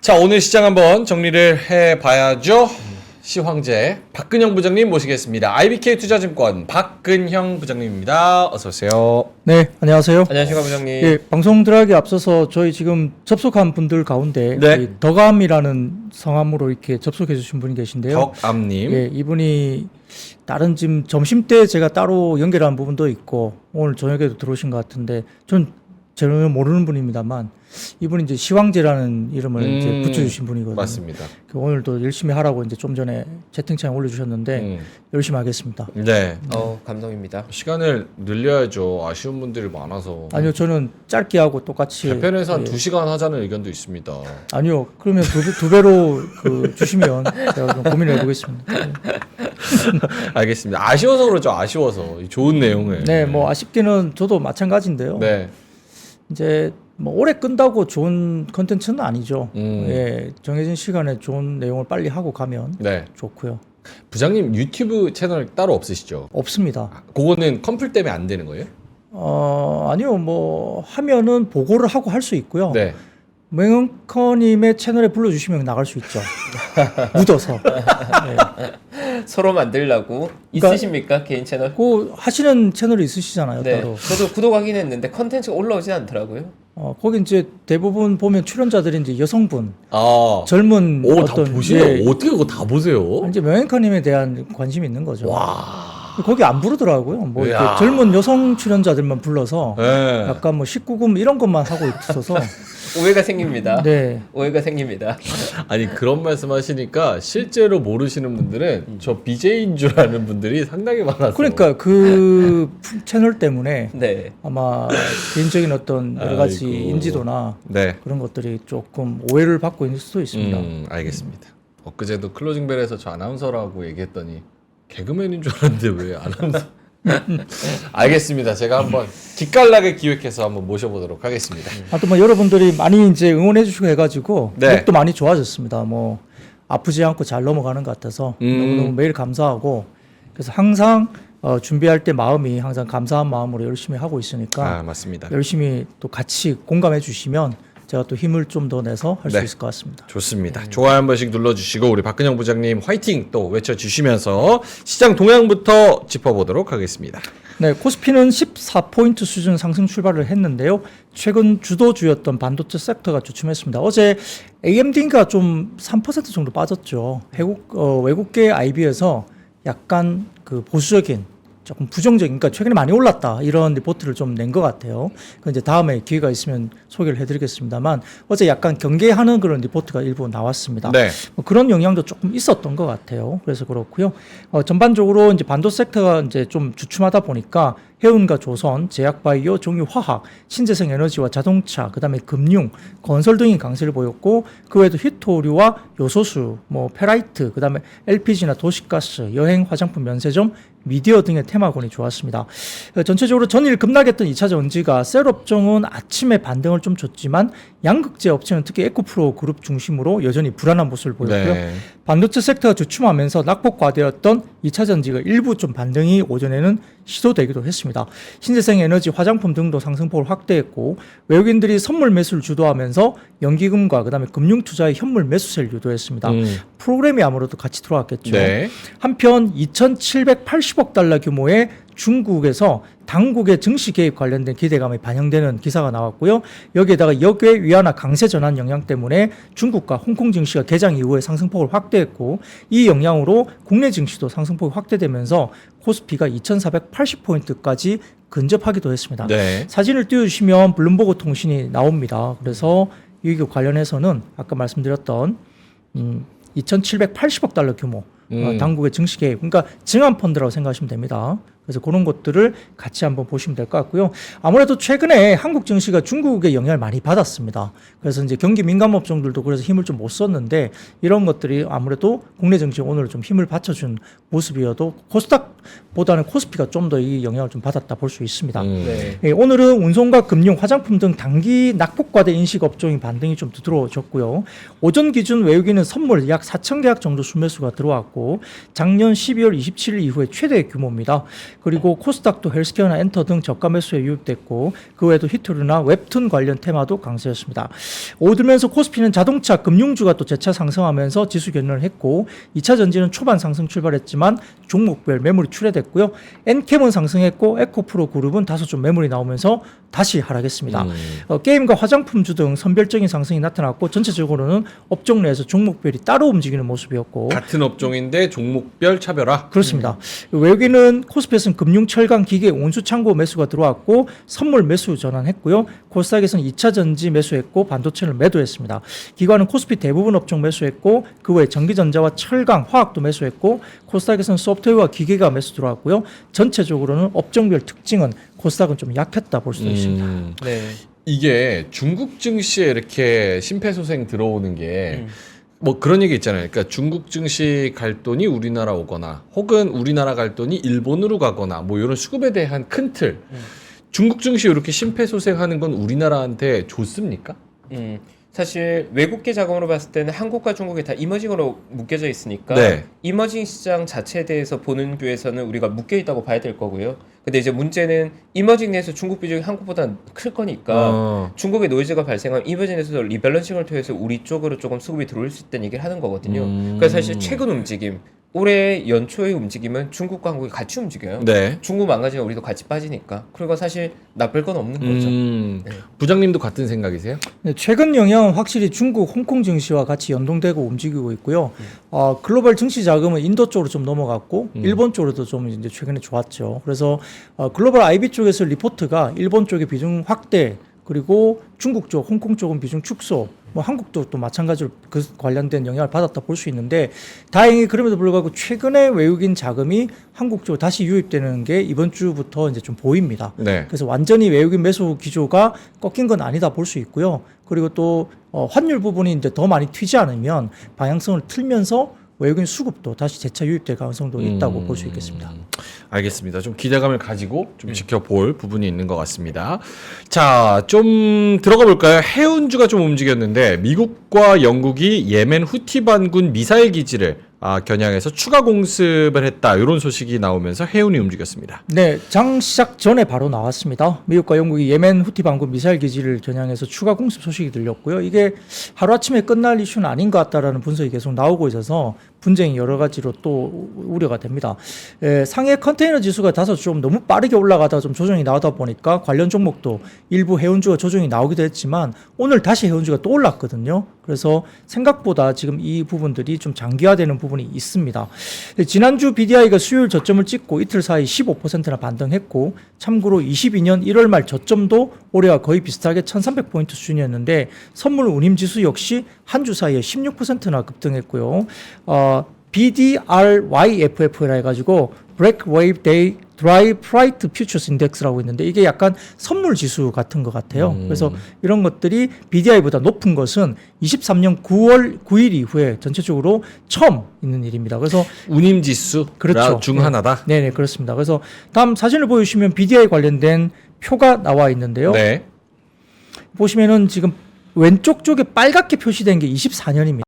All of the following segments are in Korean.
자, 오늘 시장 한번 정리를 해봐야죠. 시황제 박근형 부장님 모시겠습니다. IBK 투자증권 박근형 부장님입니다. 어서 오세요. 네, 안녕하세요. 안녕하십니까 부장님. 예, 방송 들어가기 앞서서 저희 지금 접속한 분들 가운데 네. 이 덕암이라는 성함으로 이렇게 접속해 주신 분이 계신데요. 덕암님. 예, 이분이 다른 지금 점심 때 제가 따로 연결한 부분도 있고 오늘 저녁에도 들어오신 것 같은데 전 전혀 모르는 분입니다만 이분이 이제 시황제라는 이름을 이제 붙여주신 분이거든요. 맞습니다. 오늘도 열심히 하라고 이제 좀 전에 채팅창에 올려주셨는데 열심히 하겠습니다. 네. 감동입니다. 시간을 늘려야죠. 아쉬운 분들이 많아서. 아니요, 저는 짧게 하고 똑같이 개편에서 한 예. 2시간 하자는 의견도 있습니다. 아니요, 그러면 두 배로 그 주시면 제가 좀 고민을 해보겠습니다. 알겠습니다. 아쉬워서 그렇죠. 아쉬워서. 좋은 내용을. 네, 뭐 아쉽기는 저도 마찬가지인데요. 네. 이제 뭐 오래 끈다고 좋은 컨텐츠는 아니죠. 음. 예, 정해진 시간에 좋은 내용을 빨리 하고 가면 네. 좋고요. 부장님 유튜브 채널 따로 없으시죠? 없습니다. 그거는 컴플 때문에 안 되는 거예요? 아니요, 뭐 하면은 보고를 하고 할 수 있고요. 네. 맹커님의 채널에 불러주시면 나갈 수 있죠. 묻어서. 네. 서로 만들려고 있으십니까 개인 채널? 그 하시는 채널이 있으시잖아요, 네. 따로. 저도 구독하긴 했는데 컨텐츠가 올라오진 않더라고요. 거기 이제 대부분 보면 출연자들이 이제 여성분, 아. 젊은 오, 다 어떤 보세요. 예, 어떻게 그거 다 보세요? 이제 명예카님에 대한 관심이 있는 거죠. 와. 거기 안 부르더라고요. 뭐 이렇게 이야. 젊은 여성 출연자들만 불러서 네. 약간 뭐 19금 이런 것만 하고 있어서 오해가 생깁니다. 네. 오해가 생깁니다. 아니 그런 말씀하시니까 실제로 모르시는 분들은 저 BJ인 줄 아는 분들이 상당히 많아서. 그러니까 그 채널 때문에 네. 아마 개인적인 어떤 여러 가지 아이고. 인지도나 네. 그런 것들이 조금 오해를 받고 있을 수도 있습니다. 알겠습니다. 엊그제도 클로징벨에서 저 아나운서라고 얘기했더니 개그맨인 줄 알았는데 왜 아나운서? 알겠습니다. 제가 한번 기깔나게 기획해서 한번 모셔보도록 하겠습니다. 하여튼 뭐 여러분들이 많이 이제 응원해 주시고 해가지고 네. 목도 많이 좋아졌습니다. 뭐 아프지 않고 잘 넘어가는 것 같아서 너무너무 매일 감사하고 그래서 항상 준비할 때 마음이 항상 감사한 마음으로 열심히 하고 있으니까 맞습니다. 열심히 또 같이 공감해 주시면 제가 또 힘을 좀 더 내서 할 수 네. 있을 것 같습니다. 좋습니다. 좋아요 한 번씩 눌러주시고 우리 박근영 부장님 화이팅 또 외쳐주시면서 시장 동향부터 짚어보도록 하겠습니다. 네, 코스피는 14포인트 수준 상승 출발을 했는데요. 최근 주도주였던 반도체 섹터가 주춤했습니다. 어제 AMD가 좀 3% 정도 빠졌죠. 외국계 IB에서 약간 그 보수적인 조금 부정적인, 그러니까 최근에 많이 올랐다 이런 리포트를 좀 낸 것 같아요. 그 이제 다음에 기회가 있으면 소개를 해드리겠습니다만 어제 약간 경계하는 그런 리포트가 일부 나왔습니다. 네. 뭐 그런 영향도 조금 있었던 것 같아요. 그래서 그렇고요. 전반적으로 이제 반도 섹터가 이제 좀 주춤하다 보니까 해운과 조선, 제약바이오, 종유화학, 신재생 에너지와 자동차, 그다음에 금융, 건설 등이 강세를 보였고 그 외에도 히토류와 요소수, 뭐 페라이트, 그다음에 LPG나 도시가스, 여행, 화장품, 면세점, 미디어 등의 테마군이 좋았습니다. 전체적으로 전일 급락했던 2차 전지가 셀업종은 아침에 반등을 좀 줬지만 양극재 업체는 특히 에코프로 그룹 중심으로 여전히 불안한 모습을 보였고요. 네. 반도체 섹터가 주춤하면서 낙폭과대였던 2차 전지가 일부 좀 반등이 오전에는 시도되기도 했습니다. 신재생 에너지, 화장품 등도 상승폭을 확대했고 외국인들이 선물 매수를 주도하면서 연기금과 그다음에 금융 투자의 현물 매수세를 유도했습니다. 프로그램이 아무래도 같이 들어왔겠죠. 네. 한편 2,780억 달러 규모의 중국에서 당국의 증시 개입 관련된 기대감이 반영되는 기사가 나왔고요. 여기에다가 역외 위안화 강세 전환 영향 때문에 중국과 홍콩 증시가 개장 이후에 상승폭을 확대했고 이 영향으로 국내 증시도 상승폭이 확대되면서 코스피가 2,480포인트까지 근접하기도 했습니다. 네. 사진을 띄워주시면 블룸버그 통신이 나옵니다. 그래서 이 관련해서는 아까 말씀드렸던 2,780억 달러 규모 당국의 증시 개입, 그러니까 증한 펀드라고 생각하시면 됩니다. 그래서 그런 것들을 같이 한번 보시면 될 것 같고요. 아무래도 최근에 한국 증시가 중국의 영향을 많이 받았습니다. 그래서 이제 경기 민감 업종들도 그래서 힘을 좀 못 썼는데 이런 것들이 아무래도 국내 증시 오늘 좀 힘을 받쳐준 모습이어도 코스닥보다는 코스피가 좀 더 이 영향을 좀 받았다 볼 수 있습니다. 네. 예, 오늘은 운송과 금융, 화장품 등 단기 낙폭과대 인식 업종이 반등이 좀 들어졌고요. 오전 기준 외국인은 선물 약 4,000계약 정도 순매수가 들어왔고 작년 12월 27일 이후에 최대 규모입니다. 그리고 코스닥도 헬스케어나 엔터 등 저가 매수에 유입됐고 그 외에도 히트루나 웹툰 관련 테마도 강세였습니다. 오들면서 코스피는 자동차, 금융주가 또 재차 상승하면서 지수 견인을 했고 2차 전지는 초반 상승 출발했지만 종목별 매물이 출회됐고요. 엔캠은 상승했고 에코프로 그룹은 다소 좀 매물이 나오면서 다시 하락했습니다. 게임과 화장품주 등 선별적인 상승이 나타났고 전체적으로는 업종 내에서 종목별이 따로 움직이는 모습이었고 같은 업종인데 종목별 차별화. 그렇습니다. 외국인은 코스피에서는 금융, 철강, 기계, 온수 창고 매수가 들어왔고 선물 매수 전환했고요. 코스닥에서는 2차 전지 매수했고 반도체를 매도했습니다. 기관은 코스피 대부분 업종 매수했고 그 외에 전기전자와 철강, 화학도 매수했고 코스닥에서는 소프트웨어와 기계가 매수 들어왔고요. 전체적으로는 업종별 특징은 코스닥은 좀 약했다 볼 수도 있습니다. 네. 이게 중국 증시에 이렇게 심폐소생 들어오는 게 뭐 그런 얘기 있잖아요. 그러니까 중국 증시 갈 돈이 우리나라 오거나 혹은 우리나라 갈 돈이 일본으로 가거나 뭐 이런 수급에 대한 큰 틀. 중국 증시 이렇게 심폐소생하는 건 우리나라한테 좋습니까? 사실 외국계 자금으로 봤을 때는 한국과 중국이 다 이머징으로 묶여져 있으니까 네. 이머징 시장 자체에 대해서 보는 뷰에서는 우리가 묶여 있다고 봐야 될 거고요. 근데 이제 문제는 이머징 내에서 중국 비중이 한국보다 클 거니까 중국의 노이즈가 발생하면 이머징에서 리밸런싱을 통해서 우리 쪽으로 조금 수급이 들어올 수 있다는 얘기를 하는 거거든요. 그래서 사실 최근 움직임 올해 연초의 움직임은 중국과 한국이 같이 움직여요. 네. 중국 망가지면 우리도 같이 빠지니까. 그리고 사실 나쁠 건 없는 거죠. 네. 부장님도 같은 생각이세요? 네, 최근 영향은 확실히 중국, 홍콩 증시와 같이 연동되고 움직이고 있고요. 글로벌 증시 자금은 인도 쪽으로 좀 넘어갔고 일본 쪽으로도 좀 이제 최근에 좋았죠. 그래서 글로벌 IB 쪽에서 리포트가 일본 쪽의 비중 확대 그리고 중국 쪽, 홍콩 쪽은 비중 축소, 뭐 한국도 또 마찬가지로 그 관련된 영향을 받았다 볼 수 있는데 다행히 그럼에도 불구하고 최근에 외국인 자금이 한국 쪽으로 다시 유입되는 게 이번 주부터 이제 좀 보입니다. 네. 그래서 완전히 외국인 매수 기조가 꺾인 건 아니다 볼 수 있고요. 그리고 또 환율 부분이 이제 더 많이 튀지 않으면 방향성을 틀면서 외국인 수급도 다시 재차 유입될 가능성도 있다고 볼 수 있겠습니다. 알겠습니다. 좀 기대감을 가지고 좀 지켜볼 부분이 있는 것 같습니다. 자, 좀 들어가 볼까요? 해운주가 좀 움직였는데 미국과 영국이 예멘 후티 반군 미사일 기지를 겨냥해서 추가 공습을 했다. 이런 소식이 나오면서 해운이 움직였습니다. 네, 장 시작 전에 바로 나왔습니다. 미국과 영국이 예멘 후티 반군 미사일 기지를 겨냥해서 추가 공습 소식이 들렸고요. 이게 하루아침에 끝날 이슈는 아닌 것 같다라는 분석이 계속 나오고 있어서 분쟁이 여러 가지로 또 우려가 됩니다. 상해 컨테이너 지수가 다소 좀 너무 빠르게 올라가다 좀 조정이 나오다 보니까 관련 종목도 일부 해운주가 조정이 나오기도 했지만 오늘 다시 해운주가 또 올랐거든요. 그래서 생각보다 지금 이 부분들이 좀 장기화되는 부분이 있습니다. 지난주 BDI가 수요일 저점을 찍고 이틀 사이 15%나 반등했고 참고로 22년 1월 말 저점도 올해와 거의 비슷하게 1300포인트 수준이었는데 선물 운임 지수 역시 한 주 사이에 16%나 급등했고요. BDRYFF라 해가지고 Black Wave Day Dry Freight Futures Index라고 있는데 이게 약간 선물 지수 같은 것 같아요. 그래서 이런 것들이 BDI보다 높은 것은 23년 9월 9일 이후에 전체적으로 처음 있는 일입니다. 그래서 운임 지수 그렇죠. 중 하나다. 네네 그렇습니다. 그래서 다음 사진을 보여주시면 BDI 관련된 표가 나와 있는데요. 네. 보시면은 지금 왼쪽 쪽에 빨갛게 표시된 게 24년입니다.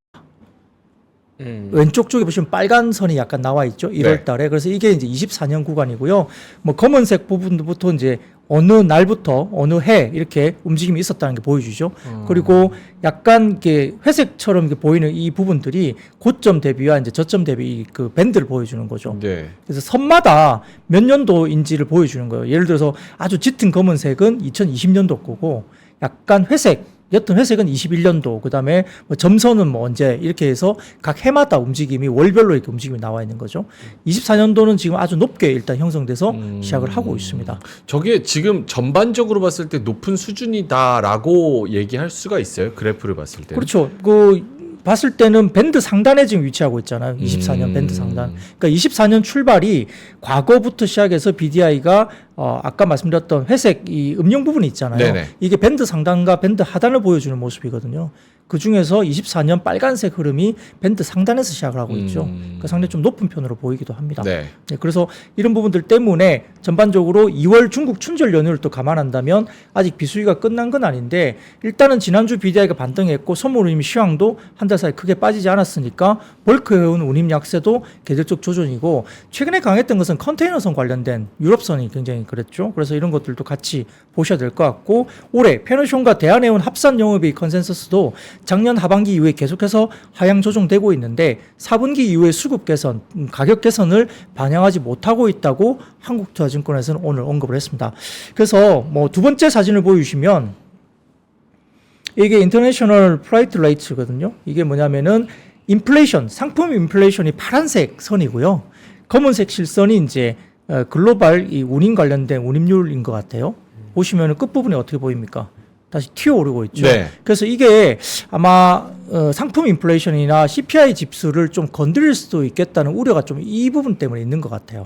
왼쪽 쪽에 보시면 빨간 선이 약간 나와 있죠. 1월 달에. 그래서 이게 이제 24년 구간이고요. 뭐 검은색 부분부터 이제 어느 날부터 어느 해 이렇게 움직임이 있었다는 게 보여주죠. 그리고 약간 이렇게 회색처럼 이렇게 보이는 이 부분들이 고점 대비와 이제 저점 대비 그 밴드를 보여주는 거죠. 네. 그래서 선마다 몇 년도인지를 보여주는 거예요. 예를 들어서 아주 짙은 검은색은 2020년도 거고 약간 옅은 회색은 21년도, 그 다음에 뭐 점선은 뭐 언제 이렇게 해서 각 해마다 움직임이 월별로 이렇게 움직임이 나와 있는 거죠. 24년도는 지금 아주 높게 일단 형성돼서 시작을 하고 있습니다. 저게 지금 전반적으로 봤을 때 높은 수준이다라고 얘기할 수가 있어요. 그래프를 봤을 때. 그렇죠. 봤을 때는 밴드 상단에 지금 위치하고 있잖아요. 24년 밴드 상단. 그러니까 24년 출발이 과거부터 시작해서 BDI가 아까 말씀드렸던 회색 이 음영 부분이 있잖아요. 네네. 이게 밴드 상단과 밴드 하단을 보여주는 모습이거든요. 그 중에서 24년 빨간색 흐름이 밴드 상단에서 시작을 하고 있죠. 그러니까 상당히 좀 높은 편으로 보이기도 합니다. 네. 네, 그래서 이런 부분들 때문에 전반적으로 2월 중국 춘절 연휴를 또 감안한다면 아직 비수기가 끝난 건 아닌데 일단은 지난주 BDI가 반등했고 선물 운임 시황도 한 달 사이 크게 빠지지 않았으니까 벌크 해운 운임 약세도 계절적 조정이고 최근에 강했던 것은 컨테이너선 관련된 유럽선이 굉장히 그랬죠. 그래서 이런 것들도 같이 보셔야 될 것 같고 올해 페노션과 대한해운 합산 영업이익 컨센서스도 작년 하반기 이후에 계속해서 하향 조정되고 있는데 4분기 이후에 수급 개선, 가격 개선을 반영하지 못하고 있다고 한국투자증권에서는 오늘 언급을 했습니다. 그래서 뭐 두 번째 사진을 보여주시면 이게 인터내셔널 프라이트 레이트거든요. 이게 뭐냐면은 인플레이션, 상품 인플레이션이 파란색 선이고요. 검은색 실선이 이제 글로벌 이 운임 관련된 운임률인 것 같아요. 보시면은 끝부분이 어떻게 보입니까? 다시 튀어오르고 있죠. 네. 그래서 이게 아마 상품 인플레이션이나 CPI 지수를 좀 건드릴 수도 있겠다는 우려가 좀 이 부분 때문에 있는 것 같아요.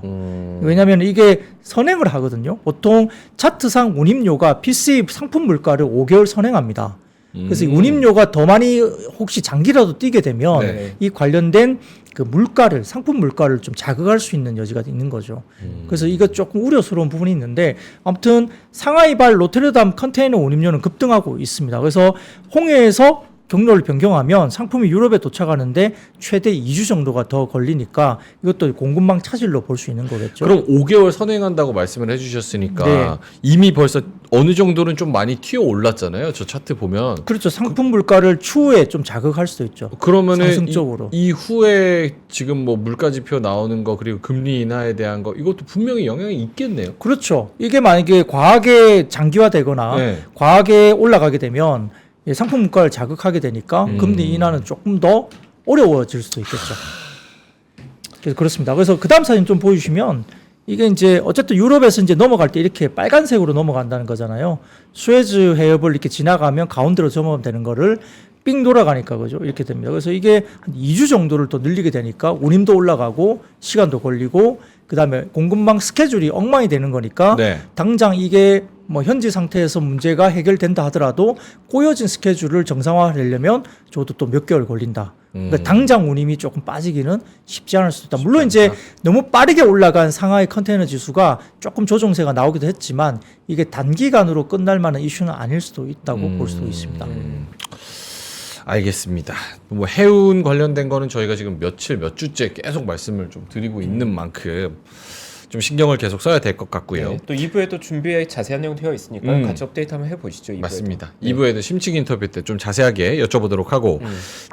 왜냐하면 이게 선행을 하거든요. 보통 차트상 운임료가 PCE 상품 물가를 5개월 선행합니다. 그래서 이 운임료가 더 많이 혹시 장기라도 뛰게 되면 네. 이 관련된 그 물가를 상품 물가를 좀 자극할 수 있는 여지가 있는 거죠. 그래서 이거 조금 우려스러운 부분이 있는데 아무튼 상하이발 로테르담 컨테이너 운임료는 급등하고 있습니다. 그래서 홍해에서 경로를 변경하면 상품이 유럽에 도착하는데 최대 2주 정도가 더 걸리니까 이것도 공급망 차질로 볼 수 있는 거겠죠. 그럼 5개월 선행한다고 말씀을 해주셨으니까 네. 이미 벌써 어느 정도는 좀 많이 튀어 올랐잖아요. 저 차트 보면. 그렇죠. 상품 물가를 추후에 좀 자극할 수도 있죠. 그러면은 상승적으로. 이후에 지금 뭐 물가 지표 나오는 거 그리고 금리 인하에 대한 거 이것도 분명히 영향이 있겠네요. 그렇죠. 이게 만약에 과하게 장기화되거나 네. 과하게 올라가게 되면 상품 물가를 자극하게 되니까 금리 인하는 조금 더 어려워질 수도 있겠죠. 그래서 그렇습니다. 그래서 그 다음 사진 좀 보여주시면 이게 이제 어쨌든 유럽에서 이제 넘어갈 때 이렇게 빨간색으로 넘어간다는 거잖아요. 수에즈 해협을 이렇게 지나가면 가운데로 점화되는 거를 삥 돌아가니까 그죠? 이렇게 됩니다. 그래서 이게 한 2주 정도를 또 늘리게 되니까 운임도 올라가고 시간도 걸리고 그다음에 공급망 스케줄이 엉망이 되는 거니까 네. 당장 이게 뭐 현지 상태에서 문제가 해결된다 하더라도 꼬여진 스케줄을 정상화하려면 저도 또 몇 개월 걸린다. 그러니까 당장 운임이 조금 빠지기는 쉽지 않을 수도 있다. 물론 이제 너무 빠르게 올라간 상하이 컨테이너 지수가 조금 조정세가 나오기도 했지만 이게 단기간으로 끝날 만한 이슈는 아닐 수도 있다고 볼 수도 있습니다. 알겠습니다. 뭐 해운 관련된 거는 저희가 지금 몇 주째 계속 말씀을 좀 드리고 있는 만큼 좀 신경을 계속 써야 될 것 같고요. 네, 또 2부에도 준비에 자세한 내용 되어 있으니까 같이 업데이트 한번 해보시죠. 2부에도. 맞습니다. 2부에도 심층 인터뷰 때 좀 자세하게 여쭤보도록 하고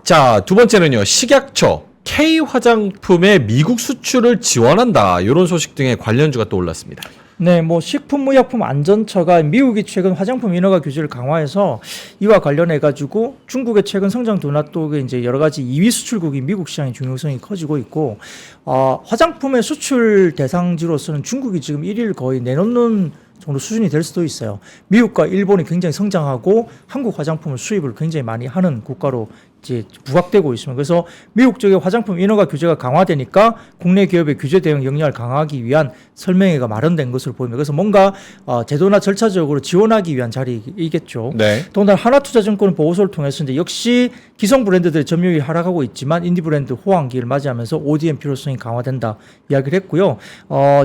자, 두 번째는요. 식약처 K 화장품의 미국 수출을 지원한다. 이런 소식 등의 관련주가 또 올랐습니다. 네, 뭐 식품의약품 안전처가 미국이 최근 화장품 인허가 규제를 강화해서 이와 관련해 가지고 중국의 최근 성장 둔화 또 이제 여러 가지 2위 수출국인 미국 시장의 중요성이 커지고 있고 화장품의 수출 대상지로서는 중국이 지금 1위를 거의 내놓는 정도 수준이 될 수도 있어요. 미국과 일본이 굉장히 성장하고 한국 화장품을 수입을 굉장히 많이 하는 국가로 이제 부각되고 있습니다. 그래서 미국 쪽의 화장품 인허가 규제가 강화되니까 국내 기업의 규제 대응 역량을 강화하기 위한 설명회가 마련된 것으로 보입니다. 그래서 뭔가 제도나 절차적으로 지원하기 위한 자리이겠죠. 네. 더군다나 하나투자증권 보고서를 통해서 이제 역시 기성 브랜드들의 점유율이 하락하고 있지만 인디 브랜드 호황기를 맞이하면서 ODM 필요성이 강화된다 이야기를 했고요.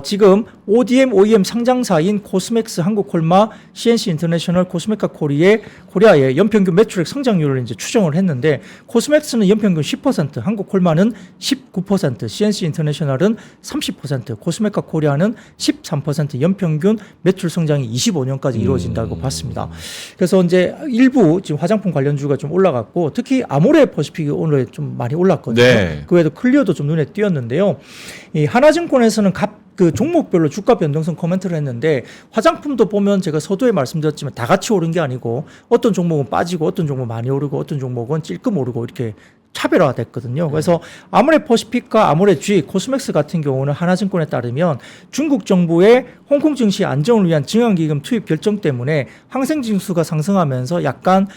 지금 ODM, OEM 상장사인 코스맥스 한국콜마, CNC 인터내셔널, 코스메카 코리아의 연평균 매출액 성장률을 이제 추정을 했는데 코스맥스는 연평균 10%, 한국콜마는 19%, CNC 인터내셔널은 30%, 코스메카 코리아는 13% 연평균 매출 성장이 25년까지 이루어진다고 봤습니다. 그래서 이제 일부 지금 화장품 관련주가 좀 올라갔고 특히 아모레 퍼시픽이 오늘 좀 많이 올랐거든요. 네. 그 외에도 클리어도 좀 눈에 띄었는데요. 이 하나증권에서는 그 종목별로 주가 변동성 코멘트를 했는데 화장품도 보면 제가 서두에 말씀드렸지만 다 같이 오른 게 아니고 어떤 종목은 빠지고 어떤 종목은 많이 오르고 어떤 종목은 찔끔 오르고 이렇게 차별화됐거든요. 그래서 아모레퍼시픽과 아모레G, 코스맥스 같은 경우는 하나증권에 따르면 중국 정부의 홍콩 증시 안정을 위한 증강기금 투입 결정 때문에 항생징수가 상승하면서 약간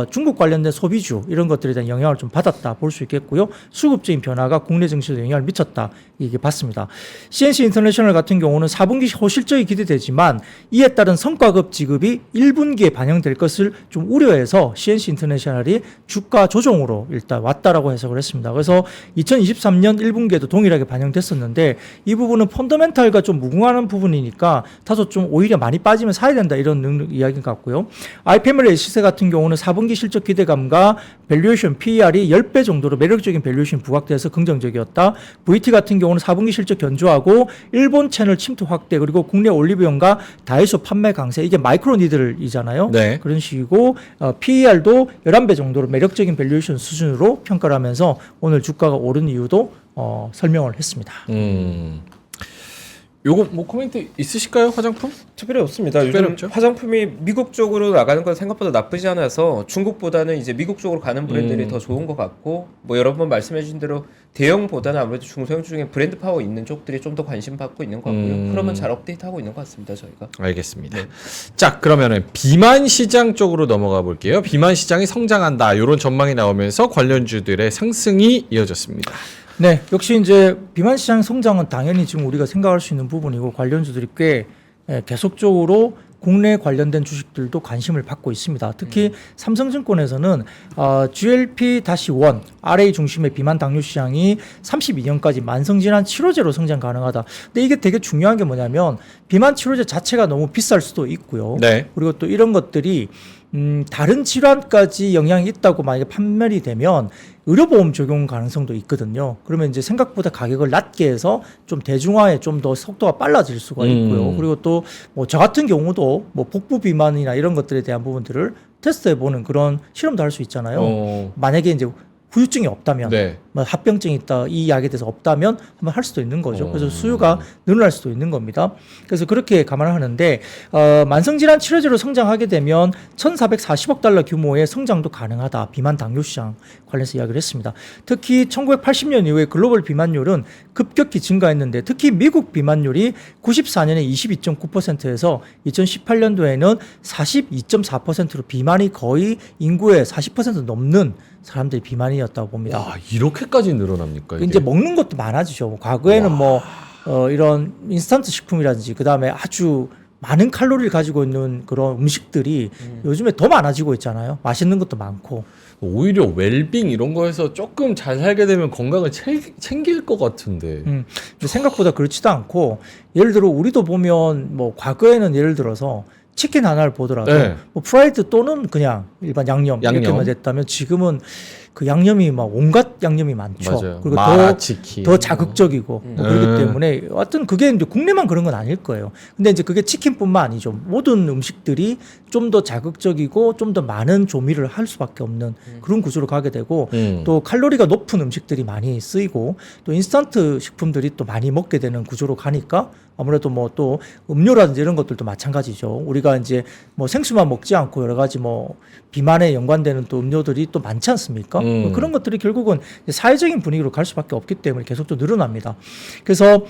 중국 관련된 소비주 이런 것들에 대한 영향을 좀 받았다 볼 수 있겠고요. 수급적인 변화가 국내 증시에 영향을 미쳤다 이게 봤습니다. CNC 인터내셔널 같은 경우는 4분기 호실적이 기대되지만 이에 따른 성과급 지급이 1분기에 반영될 것을 좀 우려해서 CNC 인터내셔널이 주가 조정으로 일단 왔다라고 해석을 했습니다. 그래서 2023년 1분기에도 동일하게 반영됐었는데 이 부분은 펀더멘탈과 좀 무궁화하는 부분이니까 다소 좀 오히려 많이 빠지면 사야 된다 이런 이야기 같고요. 아이패밀리 시세 같은 경우는 4분기 실적 기대감과 밸류에이션 PER이 10배 정도로 매력적인 밸류에이션 부각돼서 긍정적이었다. VT 같은 경우는 4분기 실적 견조하고 일본 채널 침투 확대 그리고 국내 올리브영과 다이소 판매 강세 이게 마이크로 니들이잖아요. 네. 그런 식이고 PER도 11배 정도로 매력적인 밸류에이션 수준으로 평가를 하면서 오늘 주가가 오른 이유도 설명을 했습니다. 요거 뭐 코멘트 있으실까요? 화장품? 특별히 없습니다. 특별히 요즘 없죠? 화장품이 미국 쪽으로 나가는 건 생각보다 나쁘지 않아서 중국보다는 이제 미국 쪽으로 가는 브랜드들이 더 좋은 것 같고 뭐 여러 번 말씀해 주신 대로 대형보다는 아무래도 중소형 중에 브랜드 파워 있는 쪽들이 좀 더 관심 받고 있는 것 같고요. 그러면 잘 업데이트하고 있는 것 같습니다. 저희가. 알겠습니다. 자, 그러면은 비만 시장 쪽으로 넘어가 볼게요. 비만 시장이 성장한다. 이런 전망이 나오면서 관련주들의 상승이 이어졌습니다. 네, 역시 이제 비만 시장 성장은 당연히 지금 우리가 생각할 수 있는 부분이고 관련주들이 꽤 계속적으로 국내 관련된 주식들도 관심을 받고 있습니다. 특히 삼성증권에서는 GLP-1 RA 중심의 비만 당뇨 시장이 32년까지 만성질환 치료제로 성장 가능하다. 근데 이게 되게 중요한 게 뭐냐면 비만 치료제 자체가 너무 비쌀 수도 있고요. 네. 그리고 또 이런 것들이 다른 질환까지 영향이 있다고 만약에 판별이 되면 의료보험 적용 가능성도 있거든요. 그러면 이제 생각보다 가격을 낮게 해서 좀 대중화에 좀 더 속도가 빨라질 수가 있고요. 그리고 또 뭐 저 같은 경우도 뭐 복부 비만이나 이런 것들에 대한 부분들을 테스트해보는 그런 실험도 할 수 있잖아요. 만약에 이제 후유증이 없다면, 네. 뭐 합병증이 있다, 이 약에 대해서 없다면 한번 할 수도 있는 거죠. 그래서 수요가 늘어날 수도 있는 겁니다. 그래서 그렇게 감안을 하는데, 만성질환 치료제로 성장하게 되면 1,440억 달러 규모의 성장도 가능하다. 비만 당뇨 시장 관련해서 이야기를 했습니다. 특히 1980년 이후에 글로벌 비만율은 급격히 증가했는데, 특히 미국 비만율이 94년에 22.9%에서 2018년도에는 42.4%로 비만이 거의 인구의 40% 넘는 사람들이 비만이었다고 봅니다. 와, 이렇게까지 늘어납니까? 이게? 이제 먹는 것도 많아지죠. 과거에는 뭐 이런 인스턴트 식품이라든지 그다음에 아주 많은 칼로리를 가지고 있는 그런 음식들이 요즘에 더 많아지고 있잖아요. 맛있는 것도 많고. 오히려 웰빙 이런 거에서 조금 잘 살게 되면 건강을 챙길 것 같은데. 근데 생각보다 그렇지도 않고 예를 들어 우리도 보면 뭐 과거에는 예를 들어서 치킨 하나를 보더라도 네. 뭐 프라이드 또는 그냥 일반 양념 이렇게만 됐다면 지금은 그 양념이 막 온갖 양념이 많죠. 맞아요. 그리고 마라치킨. 더 자극적이고 뭐 그렇기 때문에 하여튼 그게 이제 국내만 그런 건 아닐 거예요. 근데 이제 그게 치킨뿐만 아니죠. 모든 음식들이 좀 더 자극적이고 좀 더 많은 조미를 할 수밖에 없는 그런 구조로 가게 되고 또 칼로리가 높은 음식들이 많이 쓰이고 또 인스턴트 식품들이 또 많이 먹게 되는 구조로 가니까 아무래도 뭐 또 음료라든지 이런 것들도 마찬가지죠. 우리가 이제 뭐 생수만 먹지 않고 여러 가지 뭐 비만에 연관되는 또 음료들이 또 많지 않습니까? 그런 것들이 결국은 사회적인 분위기로 갈 수밖에 없기 때문에 계속 또 늘어납니다. 그래서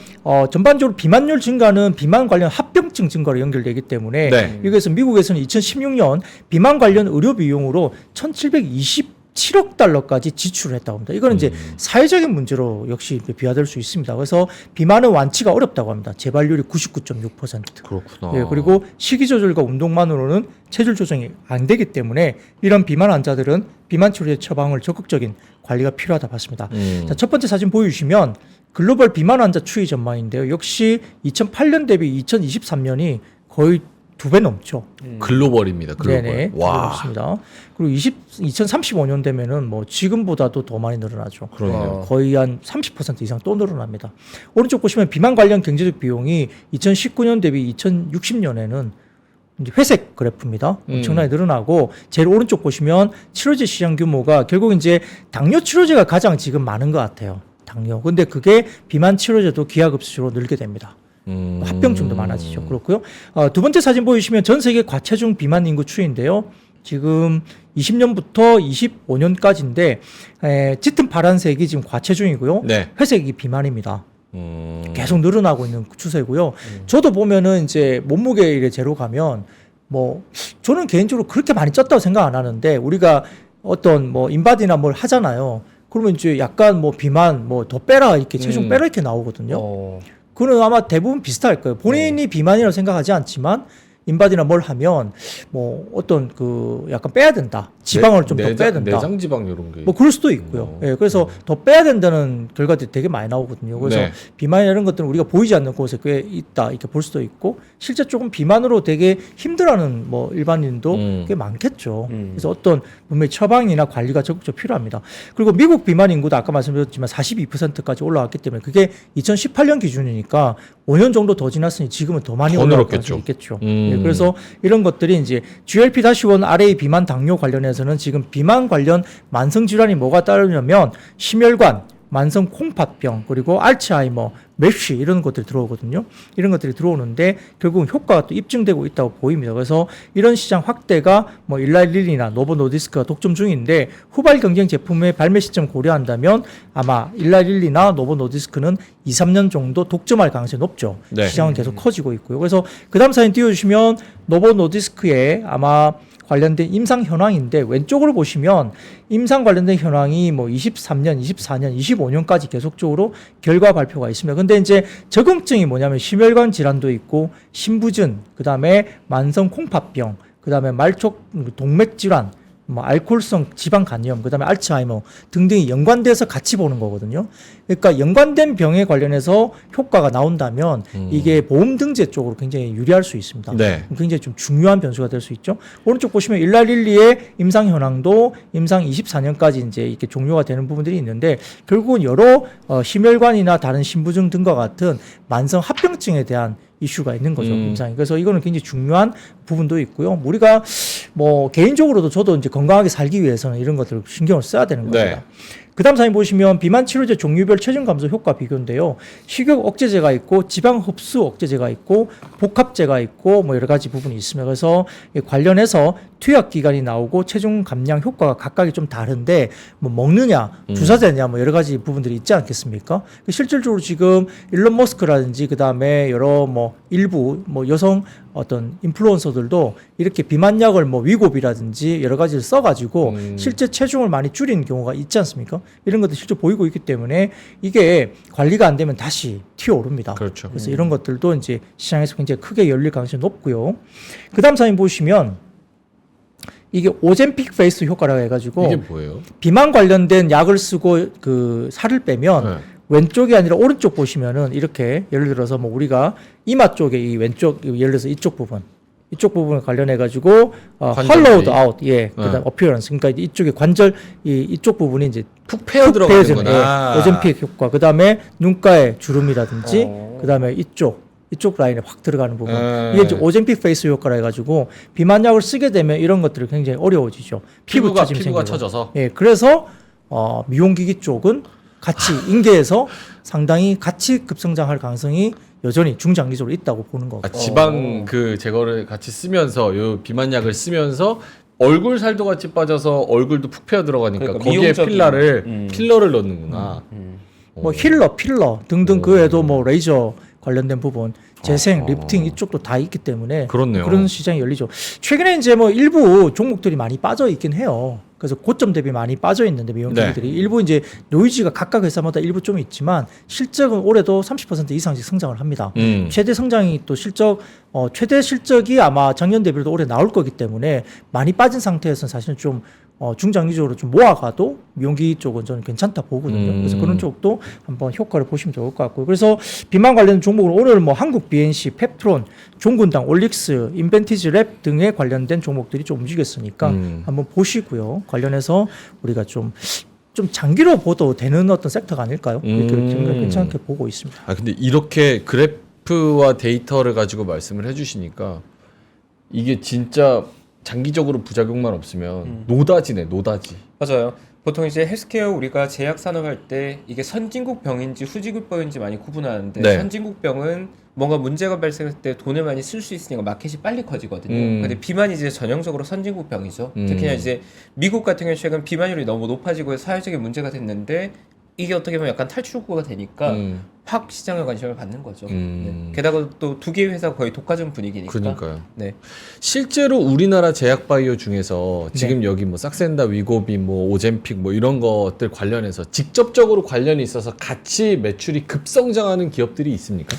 전반적으로 비만율 증가는 비만 관련 합병증 증가로 연결되기 때문에 네. 여기에서 미국에서는 2016년 비만 관련 의료 비용으로 1,727억 달러까지 지출을 했다고 합니다. 이거는 이제 사회적인 문제로 역시 비화될 수 있습니다. 그래서 비만은 완치가 어렵다고 합니다. 재발률이 99.6%. 그렇구나. 예, 그리고 식이 조절과 운동만으로는 체질 조정이 안 되기 때문에 이런 비만 환자들은 비만 치료제 처방을 적극적인 관리가 필요하다 봤습니다. 자, 첫 번째 사진 보여주시면 글로벌 비만 환자 추이 전망인데요. 역시 2008년 대비 2023년이 거의 2배 넘죠. 글로벌입니다. 글로벌. 네네. 와. 넘습니다. 그리고 2035년 되면은 뭐 지금보다도 더 많이 늘어나죠. 그러네요. 거의 한 30% 이상 또 늘어납니다. 오른쪽 보시면 비만 관련 경제적 비용이 2019년 대비 2060년에는 이제 회색 그래프입니다. 엄청나게 늘어나고 제일 오른쪽 보시면 치료제 시장 규모가 결국 이제 당뇨 치료제가 가장 지금 많은 것 같아요. 당뇨. 근데 그게 비만 치료제도 기하급수로 늘게 됩니다. 합병증도 많아지죠. 그렇고요. 두 번째 사진 보이시면 전 세계 과체중 비만 인구 추이인데요. 지금 20년부터 25년까지인데 짙은 파란색이 지금 과체중이고요. 네. 회색이 비만입니다. 계속 늘어나고 있는 추세고요. 저도 보면은 이제 몸무게에 재로 가면 뭐 저는 개인적으로 그렇게 많이 쪘다고 생각 안 하는데 우리가 어떤 뭐 인바디나 뭘 하잖아요. 그러면 이제 약간 뭐 비만 뭐 더 빼라 이렇게 체중 빼라 이렇게 나오거든요. 그는 아마 대부분 비슷할 거예요. 본인이 비만이라고 생각하지 않지만 인바디나 뭘 하면 뭐 어떤 그 약간 빼야 된다. 지방을 좀 더 빼야 된다. 내장 지방 이런 게. 뭐 그럴 수도 있고요. 예, 그래서 더 빼야 된다는 결과들이 되게 많이 나오거든요. 그래서 네. 비만이나 이런 것들은 우리가 보이지 않는 곳에 꽤 있다 이렇게 볼 수도 있고 실제 조금 비만으로 되게 힘들어하는 뭐 일반인도 꽤 많겠죠. 그래서 어떤 분명히 처방이나 관리가 적극적으로 필요합니다. 그리고 미국 비만 인구도 아까 말씀드렸지만 42%까지 올라왔기 때문에 그게 2018년 기준이니까 5년 정도 더 지났으니 지금은 더 많이 더 올라갈 늘었겠죠. 가능성이 있겠죠. 예, 그래서 이런 것들이 이제 GLP-1 RA 비만 당뇨 관련해서는 지금 비만 관련 만성 질환이 뭐가 따르냐면 심혈관, 만성 콩팥병, 그리고 알츠하이머, 맵시 이런 것들이 들어오거든요. 이런 것들이 들어오는데 결국은 효과가 또 입증되고 있다고 보입니다. 그래서 이런 시장 확대가 뭐 일라릴리나 노보노디스크가 독점 중인데 후발 경쟁 제품의 발매 시점 고려한다면 아마 일라릴리나 노보노디스크는 2, 3년 정도 독점할 가능성이 높죠. 네. 시장은 계속 커지고 있고요. 그래서 그 다음 사진 띄워주시면 노보노디스크에 아마 관련된 임상 현황인데 왼쪽으로 보시면 임상 관련된 현황이 뭐 23년, 24년, 25년까지 계속적으로 결과 발표가 있습니다. 근데 이제 적응증이 뭐냐면 심혈관 질환도 있고 신부전, 그다음에 만성 콩팥병, 그다음에 말촉 동맥 질환, 뭐 알코올성 지방 간염, 그다음에 알츠하이머 등등이 연관돼서 같이 보는 거거든요. 그러니까 연관된 병에 관련해서 효과가 나온다면 이게 보험 등재 쪽으로 굉장히 유리할 수 있습니다. 네. 굉장히 좀 중요한 변수가 될 수 있죠. 오른쪽 보시면 일라릴리의 임상 현황도 임상 24년까지 이제 이렇게 종료가 되는 부분들이 있는데 결국은 여러 심혈관이나 다른 신부증 등과 같은 만성 합병증에 대한 이슈가 있는 거죠. 임상이. 그래서 이거는 굉장히 중요한 부분도 있고요. 우리가 뭐 개인적으로도 저도 이제 건강하게 살기 위해서는 이런 것들을 신경을 써야 되는 겁니다. 네. 그 다음 사진 보시면 비만 치료제 종류별 체중 감소 효과 비교인데요. 식욕 억제제가 있고 지방 흡수 억제제가 있고 복합제가 있고 뭐 여러 가지 부분이 있습니다. 그래서 관련해서 투약 기간이 나오고 체중 감량 효과가 각각이 좀 다른데 뭐 먹느냐 주사제냐 뭐 여러 가지 부분들이 있지 않겠습니까? 실질적으로 지금 일론 머스크라든지 그 다음에 여러 뭐 일부 뭐 여성 어떤 인플루언서들도 이렇게 비만약을 뭐 위고비라든지 여러 가지를 써가지고 실제 체중을 많이 줄인 경우가 있지 않습니까? 이런 것도 실제 보이고 있기 때문에 이게 관리가 안 되면 다시 튀어오릅니다. 그렇죠. 그래서 이런 것들도 이제 시장에서 굉장히 크게 열릴 가능성이 높고요. 그 다음 사진 보시면 이게 오젬픽 페이스 효과라고 해가지고 이게 뭐예요? 비만 관련된 약을 쓰고 그 살을 빼면 네. 왼쪽이 아니라 오른쪽 보시면은 이렇게 예를 들어서 뭐 우리가 이마 쪽에 이 왼쪽 예를 들어서 이쪽 부분 관련해 가지고 관절이. hollowed out 그다음 appearance 그러니까 이쪽에 관절 이쪽 부분이 이제 푹 패어 페어지는, 들어가는구나. 오젬픽 효과 그다음에 눈가에 주름이라든지 그다음에 이쪽 라인에 확 들어가는 부분 이게 이제 오젬픽 페이스 효과라 해가지고 비만약을 쓰게 되면 이런 것들이 굉장히 어려워지죠. 피부가 처짐 피부가 생기고. 처져서. 예, 그래서 미용기기 쪽은 같이 인계해서 상당히 같이 급성장할 가능성이 여전히 중장기적으로 있다고 보는 거고. 지방 그 제거를 같이 쓰면서 요 비만약을 쓰면서 얼굴 살도 같이 빠져서 얼굴도 푹 패어 들어가니까 그러니까 거기에 미용적인, 필러를 넣는구나. 뭐 필러 등등 그 외에도 뭐 레이저 관련된 부분 재생, 리프팅 이쪽도 다 있기 때문에 그렇네요. 그런 시장이 열리죠. 최근에 이제 뭐 일부 종목들이 많이 빠져 있긴 해요. 그래서 고점 대비 많이 빠져 있는데 미용기기들이 일부 이제 노이즈가 각각 회사마다 일부 좀 있지만 실적은 올해도 30% 이상씩 성장을 합니다. 최대 성장이 또 최대 실적이 아마 작년 대비로도 올해 나올 거기 때문에 많이 빠진 상태에서는 사실은 좀 중장기적으로 좀 모아가도 미용기기 쪽은 저는 괜찮다 보거든요. 그래서 그런 쪽도 한번 효과를 보시면 좋을 것 같고요. 그래서 비만 관련 종목은 오늘 뭐 한국 BNC, 펩트론, 종군당, 올릭스, 인벤티지 랩 등에 관련된 종목들이 좀 움직였으니까 한번 보시고요. 관련해서 우리가 좀 장기로 보도 되는 어떤 섹터가 아닐까요? 이렇게 괜찮게 보고 있습니다. 아 근데 이렇게 그래프와 데이터를 가지고 말씀을 해주시니까 이게 진짜 장기적으로 부작용만 없으면 노다지네, 노다지. 맞아요. 보통 이제 헬스케어 우리가 제약 산업할 때 이게 선진국 병인지 후진국 병인지 많이 구분하는데 네. 선진국 병은 뭔가 문제가 발생했을 때 돈을 많이 쓸 수 있으니까 마켓이 빨리 커지거든요. 근데 비만이 이제 전형적으로 선진국 병이죠. 특히나 이제 미국 같은 경우 최근 비만율이 너무 높아지고 사회적인 문제가 됐는데 이게 어떻게 보면 약간 탈출구가 되니까 확 시장의 관심을 받는 거죠. 네. 게다가 또 두 개의 회사가 거의 독과점 분위기니까. 그러니까요. 네. 실제로 우리나라 제약 바이오 중에서 지금 여기 뭐 싹센다, 위고비, 뭐 오젬픽 뭐 이런 것들 관련해서 직접적으로 관련이 있어서 같이 매출이 급성장하는 기업들이 있습니까?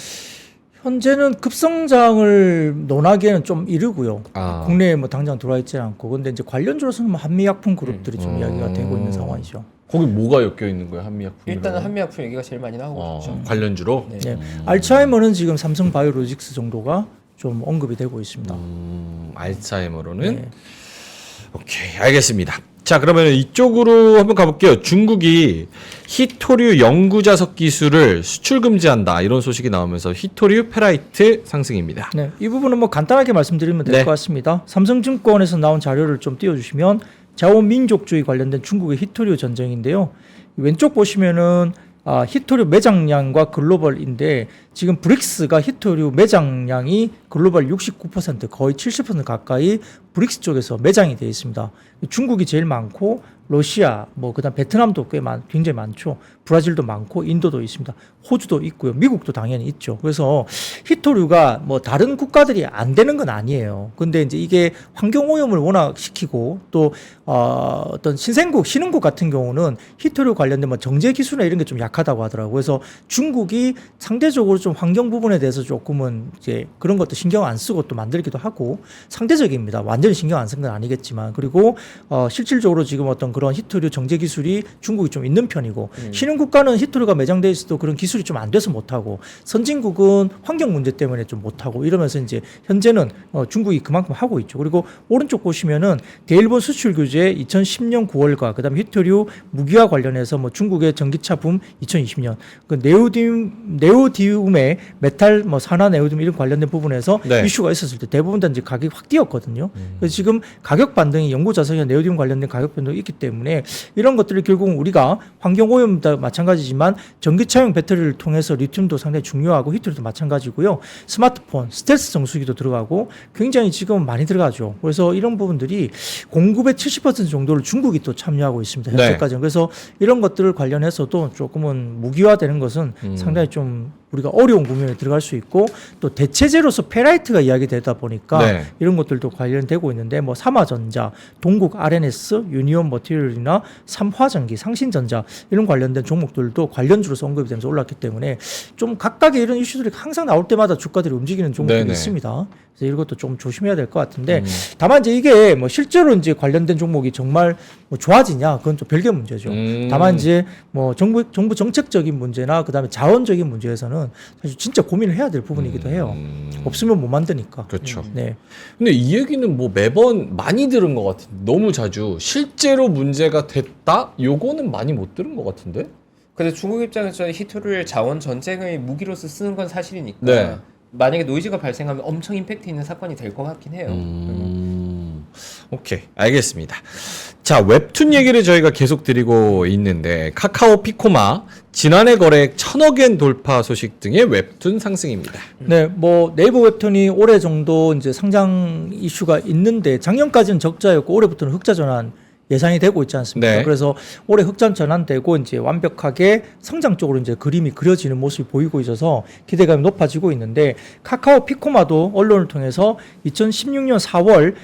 현재는 급성장을 논하기에는 좀 이르고요. 아. 국내에 뭐 당장 들어와 있지 않고, 근데 이제 관련주로서는 뭐 한미약품 그룹들이 좀 이야기가 되고 있는 상황이죠. 거기 뭐가 엮여 있는 거예요, 한미약품? 일단은 한미약품 얘기가 제일 많이 나오고 있죠. 관련주로. 네. 네. 알츠하이머는 지금 삼성바이오로직스 정도가 좀 언급이 되고 있습니다. 알츠하이머로는 네. 오케이, 알겠습니다. 자, 그러면 이쪽으로 한번 가볼게요. 중국이 히토류 영구자석 기술을 수출 금지한다, 이런 소식이 나오면서 히토류 페라이트 상승입니다. 네, 이 부분은 뭐 간단하게 말씀드리면 될 네. 것 같습니다. 삼성증권에서 나온 자료를 좀 띄워주시면 자원민족주의 관련된 중국의 히토류 전쟁인데요. 왼쪽 보시면은 히토류 매장량과 글로벌인데 지금 브릭스가 히토류 매장량이 글로벌 69% 거의 70% 가까이 브릭스 쪽에서 매장이 되어 있습니다. 중국이 제일 많고 러시아, 뭐 그다음 베트남도 굉장히 많죠. 브라질도 많고 인도도 있습니다. 호주도 있고요. 미국도 당연히 있죠. 그래서 히토류가 뭐 다른 국가들이 안 되는 건 아니에요. 근데 이제 이게 환경 오염을 워낙 시키고 또 어떤 신흥국 같은 경우는 히토류 관련된 뭐 정제 기술이나 이런 게 좀 약하다고 하더라고요. 그래서 중국이 상대적으로 좀 환경 부분에 대해서 조금은 이제 그런 것도 신경 안 쓰고 또 만들기도 하고 상대적입니다. 완전히 신경 안 쓴 건 아니겠지만, 그리고 실질적으로 지금 어떤 그런 히토류 정제 기술이 중국이 좀 있는 편이고 신흥국가는 히토류가 매장돼 있어도 그런 기술이 좀 안 돼서 못하고 선진국은 환경 문제 때문에 좀 못하고 이러면서 이제 현재는 중국이 그만큼 하고 있죠. 그리고 오른쪽 보시면은 대일본 수출 규제 2010년 9월과 그다음에 히토류 무기화 관련해서 뭐 중국의 전기차 붐 2020년 그 네오디움의 메탈 뭐 산화 네오디움 이런 관련된 부분에서 네. 이슈가 있었을 때 대부분 다 이제 가격이 확 뛰었거든요. 그래서 지금 가격 반등이 연고자석이나 네오디움 관련된 가격 변동이 있기 때문에 이런 것들이 결국은 우리가 환경 오염도 마찬가지지만 전기차용 배터리를 통해서 리튬도 상당히 중요하고 히토류도 마찬가지고요. 스마트폰, 스텔스 정수기도 들어가고 굉장히 지금 많이 들어가죠. 그래서 이런 부분들이 공급의 70% 정도를 중국이 또 참여하고 있습니다. 현재까지는. 그래서 이런 것들을 관련해서도 조금은 무기화되는 것은 상당히 좀 우리가 어려운 국면에 들어갈 수 있고 또 대체제로서 페라이트가 이야기되다 보니까 네. 이런 것들도 관련되고 있는데 뭐 삼화전자, 동국 RNS, 유니온 머티리얼이나 삼화전기, 상신전자 이런 관련된 종목들도 관련주로서 언급이 되면서 올랐기 때문에 좀 각각의 이런 이슈들이 항상 나올 때마다 주가들이 움직이는 종목들이 네네. 있습니다. 그래서 이것도 좀 조심해야 될 것 같은데 다만 이제 이게 뭐 실제로 이제 관련된 종목이 정말 뭐 좋아지냐 그건 좀 별개 문제죠. 다만 이제 뭐 정부 정책적인 문제나 그다음에 자원적인 문제에서는 사실 진짜 고민을 해야 될 부분이기도 해요. 없으면 못 만드니까. 그렇죠. 네. 근데 이 얘기는 뭐 매번 많이 들은 것 같은데, 너무 자주 실제로 문제가 됐다? 요거는 많이 못 들은 것 같은데? 근데 중국 입장에서 히토류를 자원 전쟁의 무기로서 쓰는 건 사실이니까 네. 만약에 노이즈가 발생하면 엄청 임팩트 있는 사건이 될 것 같긴 해요. 오케이, 알겠습니다. 자, 웹툰 얘기를 저희가 계속 드리고 있는데 카카오 피코마 지난해 거래액 1,000억엔 돌파 소식 등의 웹툰 상승입니다. 네, 뭐 네이버 웹툰이 올해 정도 이제 상장 이슈가 있는데 작년까지는 적자였고 올해부터는 흑자 전환 예상이 되고 있지 않습니까? 네. 그래서 올해 흑자 전환되고 이제 완벽하게 성장 쪽으로 이제 그림이 그려지는 모습이 보이고 있어서 기대감이 높아지고 있는데 카카오 피코마도 언론을 통해서 2016년 4월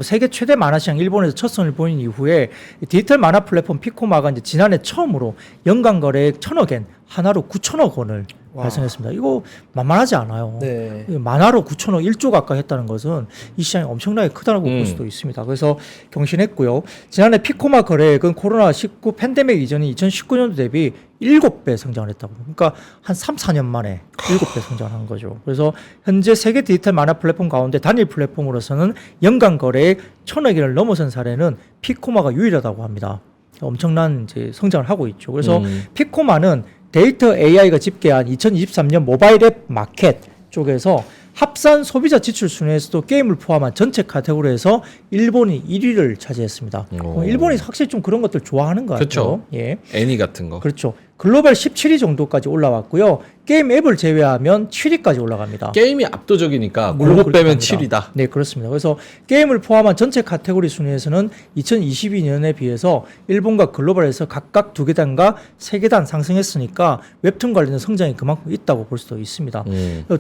세계 최대 만화 시장 일본에서 첫 선을 보인 이후에 디지털 만화 플랫폼 피코마가 이제 지난해 처음으로 연간 거래액 1,000억엔 하나로 9천억 원을 발생했습니다. 이거 만만하지 않아요. 네. 만화로 9천억 1조 가까이 했다는 것은 이 시장이 엄청나게 크다고 볼 수도 있습니다. 그래서 경신했고요. 지난해 피코마 거래액은 코로나19 팬데믹 이전인 2019년도 대비 7배 성장을 했다고. 그러니까 한 3, 4년 만에 7배 성장한 거죠. 그래서 현재 세계 디지털 만화 플랫폼 가운데 단일 플랫폼으로서는 연간 거래액 1,000억을 넘어선 사례는 피코마가 유일하다고 합니다. 엄청난 이제 성장을 하고 있죠. 그래서 피코마는 데이터 AI가 집계한 2023년 모바일 앱 마켓 쪽에서 합산 소비자 지출 순위에서도 게임을 포함한 전체 카테고리에서 일본이 1위를 차지했습니다. 일본이 확실히 좀 그런 것들 좋아하는 것 그쵸. 같아요. 예. 애니 같은 거. 그렇죠. 글로벌 17위 정도까지 올라왔고요. 게임 앱을 제외하면 7위까지 올라갑니다. 게임이 압도적이니까 물론 그거 빼면 그렇답니다. 7위다. 네, 그렇습니다. 그래서 게임을 포함한 전체 카테고리 순위에서는 2022년에 비해서 일본과 글로벌에서 각각 2계단과 3계단 상승했으니까 웹툰 관련된 성장이 그만큼 있다고 볼 수도 있습니다.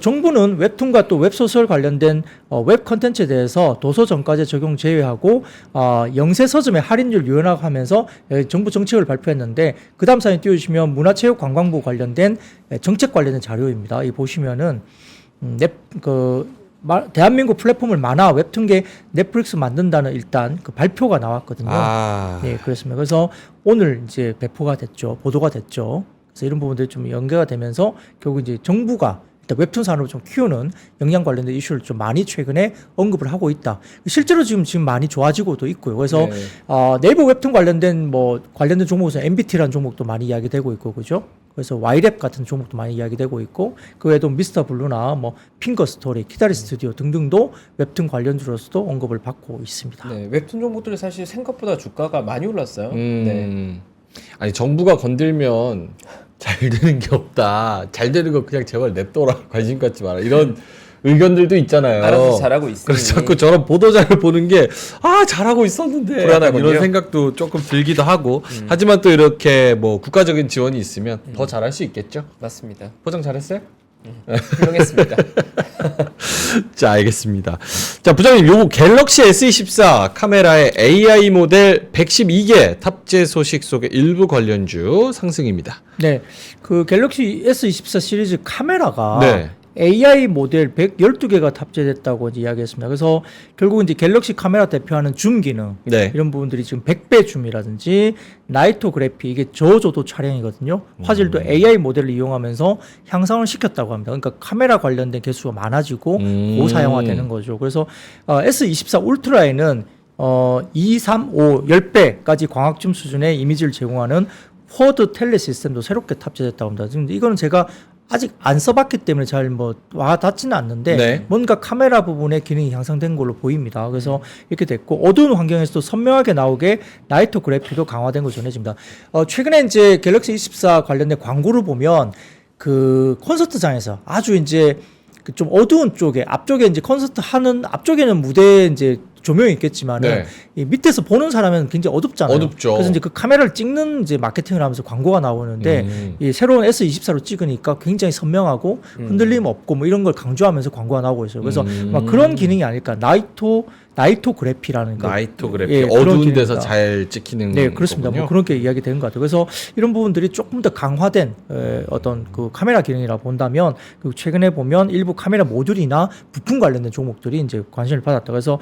정부는 웹툰과 또 웹소설 관련된 웹 컨텐츠에 대해서 도서 정가제 적용 제외하고 영세 서점의 할인율 유연화하면서 정부 정책을 발표했는데 그 다음 사진 띄워주시면 문화체육관광부 관련된 정책 관련된 자료입니다. 이 보시면은 대한민국 플랫폼을 만화 웹툰계 넷플릭스 만든다는 일단 그 발표가 나왔거든요. 네, 그렇습니다. 그래서 오늘 이제 배포가 됐죠. 보도가 됐죠. 그래서 이런 부분들이 좀 연계가 되면서 결국 이제 정부가 일단 웹툰 산업을 좀 키우는 역량 관련된 이슈를 좀 많이 최근에 언급을 하고 있다. 실제로 지금 많이 좋아지고도 있고요. 그래서 네. 네이버 웹툰 관련된 관련된 종목에서 MBT라는 종목도 많이 이야기되고 있고 그죠? 그래서 Y랩 같은 종목도 많이 이야기되고 있고 그 외에도 미스터 블루나 핑거 스토리, 키다리 스튜디오 등등도 웹툰 관련주로서도 언급을 받고 있습니다. 네, 웹툰 종목들이 사실 생각보다 주가가 많이 올랐어요. 네. 아니 정부가 건들면 잘 되는 게 없다. 잘 되는 거 그냥 제발 냅둬라. 관심 갖지 마라. 이런 의견들도 있잖아요. 알아서 잘하고 있으니. 그래서 자꾸 저런 보도자를 보는 게 잘하고 있었는데 불안하군요. 이런 생각도 조금 들기도 하고 하지만 또 이렇게 국가적인 지원이 있으면 더 잘할 수 있겠죠. 맞습니다. 포장 잘했어요? 훌륭했습니다. 자, 알겠습니다. 자, 부장님, 요거 갤럭시 S24 카메라의 AI 모델 112개 탑재 소식 속의 일부 관련주 상승입니다. 네, 그 갤럭시 S24 시리즈 카메라가 네. AI 모델 112개가 탑재됐다고 이제 이야기했습니다. 그래서 결국 이제 갤럭시 카메라 대표하는 줌 기능 네. 이런 부분들이 지금 100배 줌이라든지 나이토그래피 이게 저조도 촬영이거든요. 화질도 AI 모델을 이용하면서 향상을 시켰다고 합니다. 그러니까 카메라 관련된 개수가 많아지고 고사양화되는 거죠. 그래서 S24 울트라에는 2, 3, 5, 10배까지 광학줌 수준의 이미지를 제공하는 쿼드 텔레 시스템도 새롭게 탑재됐다고 합니다. 지금 이거는 제가 아직 안 써봤기 때문에 잘 와닿지는 않는데 네. 뭔가 카메라 부분의 기능이 향상된 걸로 보입니다. 그래서 이렇게 됐고 어두운 환경에서도 선명하게 나오게 나이토 그래피도 강화된 걸로 전해집니다. 최근에 이제 갤럭시 24 관련된 광고를 보면 그 콘서트장에서 아주 이제 그 좀 어두운 쪽에 앞쪽에 이제 콘서트 하는 앞쪽에는 무대에 이제 조명이 있겠지만은 네. 이 밑에서 보는 사람은 굉장히 어둡잖아요. 어둡죠. 그래서 이제 그 카메라를 찍는 이제 마케팅을 하면서 광고가 나오는데 이 새로운 S24로 찍으니까 굉장히 선명하고 흔들림 없고 이런 걸 강조하면서 광고가 나오고 있어요. 그래서 막 그런 기능이 아닐까. 나이토 그래피라는 나이토 그래피 예, 그런 어두운 데서 기능이다. 잘 찍히는 네, 그렇습니다. 거군요. 그렇게 이야기되는 것 같아요. 그래서 이런 부분들이 조금 더 강화된 어떤 그 카메라 기능이라 본다면 그 최근에 보면 일부 카메라 모듈이나 부품 관련된 종목들이 이제 관심을 받았다. 그래서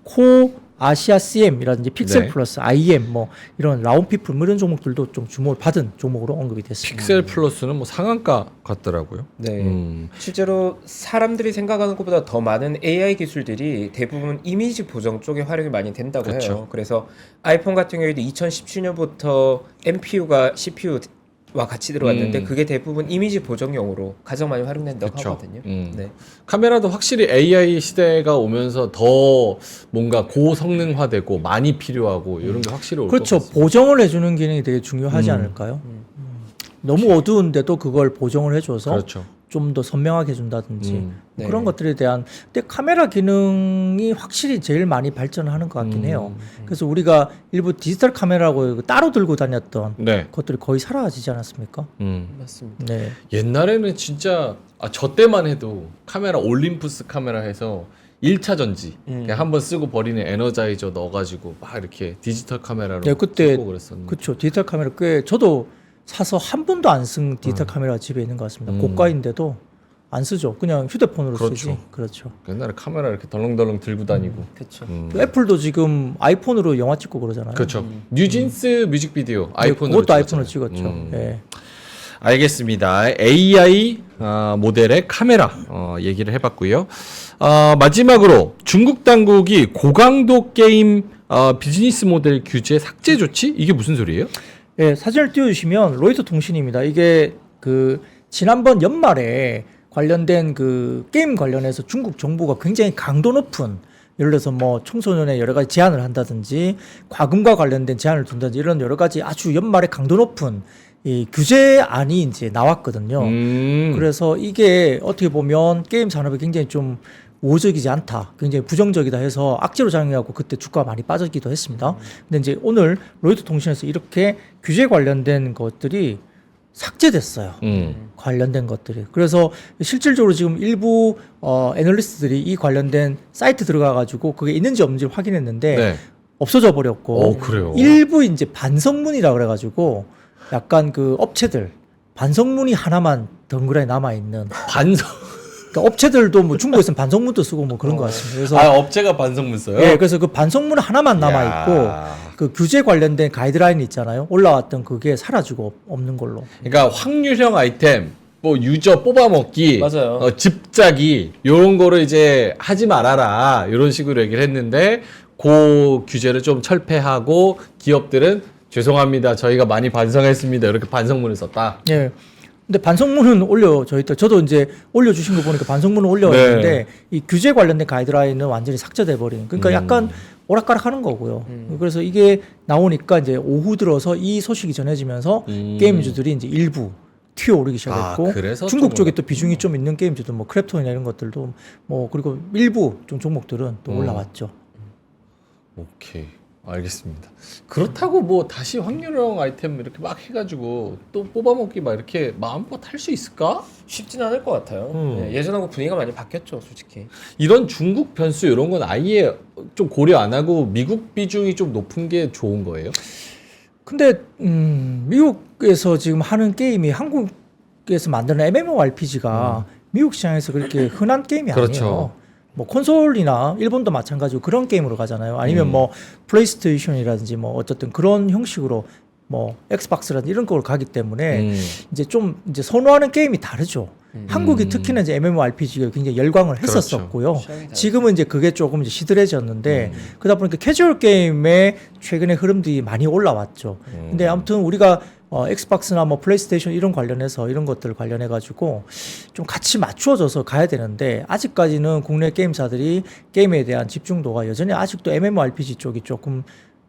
코아시아 CM이라든지 픽셀 네. 플러스 IM 이런 라운피플 이런 종목들도 좀 주목을 받은 종목으로 언급이 됐습니다. 픽셀 플러스는 상한가 같더라고요. 네. 실제로 사람들이 생각하는 것보다 더 많은 AI 기술들이 대부분 이미지 보정 쪽에 활용이 많이 된다고 그렇죠. 해요. 그래서 아이폰 같은 경우에도 2017년부터 NPU가 CPU와 같이 들어왔는데 그게 대부분 이미지 보정용으로 가장 많이 활용된다고 그쵸. 하거든요. 네. 카메라도 확실히 AI 시대가 오면서 더 뭔가 고성능화되고 많이 필요하고 이런 게 확실히 올 것 그렇죠. 같습니다. 보정을 해주는 기능이 되게 중요하지 않을까요? 너무 어두운데도 그걸 보정을 해줘서 그렇죠. 좀 더 선명하게 해준다든지 네. 그런 것들에 대한 근데 카메라 기능이 확실히 제일 많이 발전하는 것 같긴 해요. 그래서 우리가 일부 디지털 카메라고 따로 들고 다녔던 네. 것들이 거의 사라지지 않았습니까? 맞습니다. 네. 옛날에는 진짜 저 때만 해도 카메라 올림푸스 카메라 해서 1차 전지 그냥 한번 쓰고 버리는 에너자이저 넣어가지고 막 이렇게 디지털 카메라로 네, 그때 찍고 그랬었는데 그렇죠. 디지털 카메라 꽤 저도 사서 한 번도 안 쓴 디지털 카메라가 집에 있는 것 같습니다. 고가인데도 안 쓰죠. 그냥 휴대폰으로 그렇죠. 쓰지. 그렇죠. 옛날에 카메라 이렇게 덜렁덜렁 들고 다니고 그렇죠. 애플도 지금 아이폰으로 영화 찍고 그러잖아요. 그렇죠. 뉴진스 뮤직비디오 아이폰으로 그것도 아이폰으로 찍었잖아요. 찍었죠. 네. 알겠습니다. AI 모델의 카메라 얘기를 해봤고요. 마지막으로 중국 당국이 고강도 게임 비즈니스 모델 규제 삭제 조치? 이게 무슨 소리예요? 네, 사진을 띄워주시면 로이터 통신입니다. 이게 그 지난번 연말에 관련된 그 게임 관련해서 중국 정부가 굉장히 강도 높은 예를 들어서 뭐 청소년의 여러 가지 제한을 한다든지 과금과 관련된 제한을 둔다든지 이런 여러 가지 아주 연말에 강도 높은 이 규제안이 이제 나왔거든요. 그래서 이게 어떻게 보면 게임 산업이 굉장히 좀 우호적이지 않다, 굉장히 부정적이다 해서 악재로 작용하고 그때 주가가 많이 빠지기도 했습니다. 근데 이제 오늘 로이터 통신에서 이렇게 규제 관련된 것들이 삭제됐어요. 관련된 것들이. 그래서 실질적으로 지금 일부 애널리스트들이 이 관련된 사이트 들어가 가지고 그게 있는지 없는지 확인했는데 네. 없어져 버렸고 그래요. 일부 이제 반성문이라 그래 가지고 약간 그 업체들 반성문이 하나만 덩그러니 남아 있는 반성. 그러니까 업체들도 뭐 중국에서는 반성문도 쓰고 뭐 그런 것 같습니다. 그래서 업체가 반성문 써요? 예, 그래서 그 반성문 하나만 남아 있고 그 규제 관련된 가이드라인 있잖아요. 올라왔던 그게 사라지고 없는 걸로. 그러니까 확률형 아이템, 뭐 유저 뽑아먹기, 맞아요. 집자기 이런 거를 이제 하지 말아라 이런 식으로 얘기를 했는데 그 규제를 좀 철폐하고 기업들은 죄송합니다. 저희가 많이 반성했습니다. 이렇게 반성문을 썼다. 예. 근데 반성문은 저도 이제 올려주신 거 보니까 반성문을 올려왔는데 네. 이 규제 관련된 가이드라인은 완전히 삭제돼 버린. 그러니까 약간 오락가락 하는 거고요. 그래서 이게 나오니까 이제 오후 들어서 이 소식이 전해지면서 게임주들이 이제 일부 튀어오르기 시작했고 그래서 중국 좀 쪽에 또 비중이 좀 있는 게임주들 뭐 크래프톤이나 이런 것들도 뭐 그리고 일부 좀 종목들은 또 올라왔죠. 오케이. 알겠습니다. 그렇다고 뭐 다시 확률형 아이템 이렇게 막 해가지고 또 뽑아먹기 막 이렇게 마음껏 할 수 있을까? 쉽진 않을 것 같아요. 예, 예전하고 분위기가 많이 바뀌었죠, 솔직히. 이런 중국 변수 이런 건 아예 좀 고려 안 하고 미국 비중이 좀 높은 게 좋은 거예요? 근데 미국에서 지금 하는 게임이 한국에서 만드는 MMORPG가 미국 시장에서 그렇게 흔한 게임이 그렇죠. 아니에요. 뭐 콘솔이나 일본도 마찬가지고 그런 게임으로 가잖아요. 아니면 뭐 플레이스테이션이라든지 뭐 어쨌든 그런 형식으로 뭐 엑스박스라든지 이런 걸 가기 때문에 이제 좀 이제 선호하는 게임이 다르죠. 한국이 특히나 이제 MMORPG가 굉장히 열광을 했었었고요. 취향이 지금은 이제 그게 조금 이제 시들해졌는데 그러다 보니까 캐주얼 게임의 최근의 흐름들이 많이 올라왔죠. 근데 아무튼 우리가 엑스박스나 뭐 플레이스테이션 이런 관련해서 이런 것들 관련해 가지고 좀 같이 맞추어져서 가야 되는데 아직까지는 국내 게임사들이 게임에 대한 집중도가 여전히 아직도 MMORPG 쪽이 조금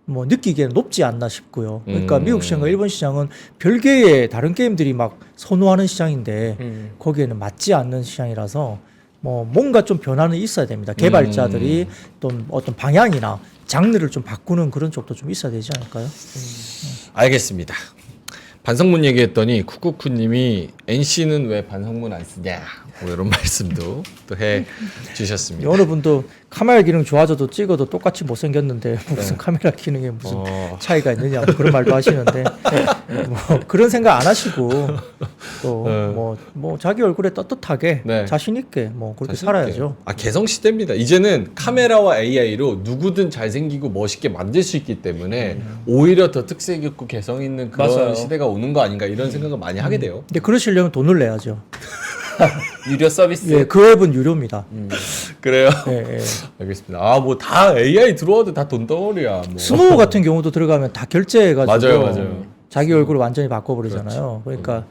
뭐 느끼기에는 높지 않나 싶고요. 그러니까 미국 시장과 일본 시장은 별개의 다른 게임들이 막 선호하는 시장인데 거기에는 맞지 않는 시장이라서 뭐 뭔가 좀 변화는 있어야 됩니다. 개발자들이 또 어떤 방향이나 장르를 좀 바꾸는 그런 쪽도 좀 있어야 되지 않을까요? 알겠습니다. 반성문 얘기했더니 쿠쿠쿠님이 NC는 왜 반성문 안 쓰냐 뭐 이런 말씀도 또 해 주셨습니다. 어느 분도 카메라 기능 좋아져도 찍어도 똑같이 못생겼는데 무슨 카메라 기능에 무슨 차이가 있느냐 뭐 그런 말도 하시는데 뭐 그런 생각 안 하시고 또 뭐 자기 얼굴에 떳떳하게 네. 자신 있게 뭐 그렇게 자신 살아야죠. 있게. 개성 시대입니다. 이제는 카메라와 AI로 누구든 잘생기고 멋있게 만들 수 있기 때문에 오히려 더 특색 있고 개성 있는 그런 맞아요. 시대가 오는 거 아닌가 이런 생각을 많이 하게 돼요. 근데 그러시려면 돈을 내야죠. 유료 서비스. 예, 그 앱은 유료입니다. 그래요? 예, 예. 알겠습니다. 뭐 다 AI 들어와도 다 돈덩어리야. 뭐. 스노우 같은 경우도 들어가면 다 결제해가지고 맞아요. 자기 얼굴을 완전히 바꿔버리잖아요. 그러니까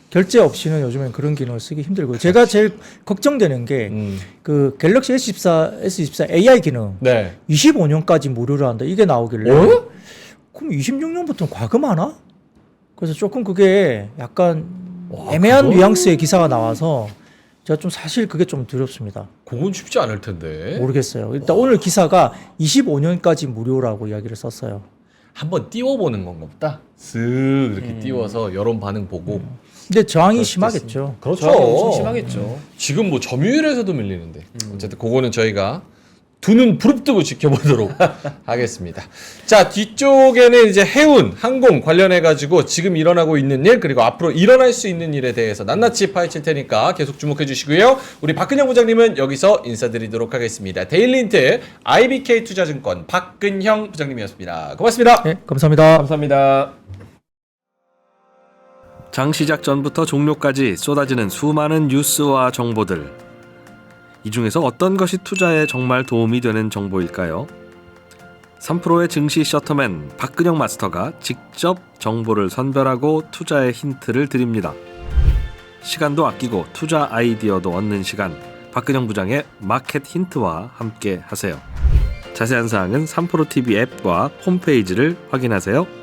결제 없이는 요즘엔 그런 기능을 쓰기 힘들고요. 제가 제일 걱정되는 게 그 갤럭시 S24 AI 기능 네. 25년까지 무료로 한다 이게 나오길래 그럼 26년부터는 과금하나? 그래서 조금 그게 약간 애매한 그건- 뉘앙스의 기사가 나와서 제가 좀 사실 그게 좀 두렵습니다. 그건 쉽지 않을 텐데. 모르겠어요. 일단 오늘 기사가 25년까지 무료라고 이야기를 썼어요. 한번 띄워보는 건가 보다. 쓱 이렇게 띄워서 여론 반응 보고. 근데 저항이 심하겠죠. 그렇죠. 저항이 엄청 심하겠죠. 지금 뭐 점유율에서도 밀리는데. 어쨌든 그거는 저희가 두 눈 부릅뜨고 지켜보도록 하겠습니다. 자, 뒤쪽에는 이제 해운, 항공 관련해가지고 지금 일어나고 있는 일, 그리고 앞으로 일어날 수 있는 일에 대해서 낱낱이 파헤칠 테니까 계속 주목해 주시고요. 우리 박근영 부장님은 여기서 인사드리도록 하겠습니다. 데일리인트 IBK 투자증권 박근형 부장님이었습니다. 고맙습니다. 네, 감사합니다. 감사합니다. 장 시작 전부터 종료까지 쏟아지는 수많은 뉴스와 정보들. 이 중에서 어떤 것이 투자에 정말 도움이 되는 정보일까요? 3프로의 증시 셔터맨 박근영 마스터가 직접 정보를 선별하고 투자의 힌트를 드립니다. 시간도 아끼고 투자 아이디어도 얻는 시간, 박근영 부장의 마켓 힌트와 함께 하세요. 자세한 사항은 3프로TV 앱과 홈페이지를 확인하세요.